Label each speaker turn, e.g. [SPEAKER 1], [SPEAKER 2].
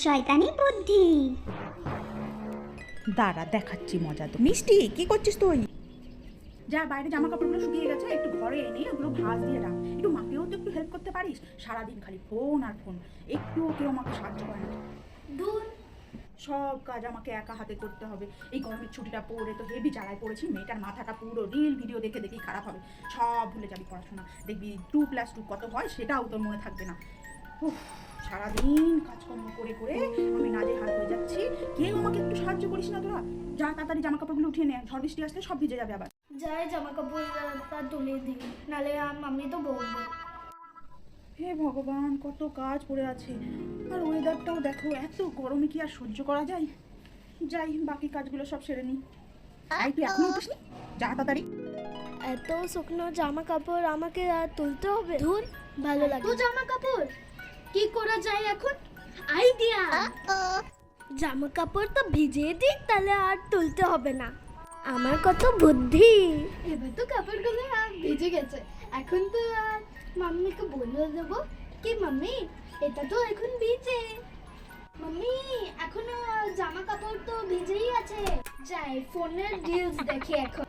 [SPEAKER 1] শয়তানি বুদ্ধি।
[SPEAKER 2] দাঁড়া দেখাচ্ছি মজা। তো মিষ্টি কি করছিস তুই? যা বাইরে জামা কাপড়গুলো শুকিয়ে গেছে, একটু ঘরে এনে ওগুলো ভাঁজ দিয়ে রাখ। একটু মাকেও তো একটু হেল্প করতে পারিস। সারাদিন খালি ফোন আর ফোন, একটুও কেউ আমাকে সাহায্য করে না।
[SPEAKER 1] দূর,
[SPEAKER 2] সব কাজ আমাকে একা হাতে করতে হবে। এই গরমের ছুটিটা পড়ে তো হেভি জ্বালায় পড়েছি। মেয়েটার মাথাটা পুরো রিল ভিডিও দেখে দেখেই খারাপ হবে। সব ভুলে যাবি পড়াশোনা, দেখবি 2+2 কত হয় সেটাও তোর মনে থাকবে না। উফ, সারাদিন কাজকর্ম করে করে আমি নাজেহাল হয়ে যাচ্ছি। কেউ আমাকে একটু সাহায্য করিস না তোরা? যা তাড়াতাড়ি জামা কাপড়গুলো উঠিয়ে নে, ঝড় বৃষ্টি আসলে সব ভিজে যাবে আবার।
[SPEAKER 3] যাই জামা কাপড়টা তুলে দিই, নালে মাম্মি তো বলবে।
[SPEAKER 2] হে ভগবান, কত কাজ পড়ে আছে। আর ওয়েদারটাও দেখো, এত গরমে কি আর সহ্য করা যায়? যাই বাকি কাজগুলো সব সেরে নিই। আর তুই এখনো উঠিসনি? যা তাড়াতাড়ি।
[SPEAKER 3] এত শুকনো জামা কাপড় আমাকে আর তুলতে হবে? ধুর, ভালো লাগে। তো জামা কাপড় কি করা যায় এখন? আইডিয়া! জামা কাপড় তো ভিজিয়ে দিই, তাহলে আর তুলতে হবে না। আমার কত বুদ্ধি! এবার তো কাপড়গুলো ভিজে গেছে, এখন তো মাম্মিকে বলে দেবো কি মাম্মি এটা তো এখন ভিজে। মাম্মি এখনো জামা কাপড় তো ভিজেই আছে, যাই ফোনের রিলস দেখি এখন।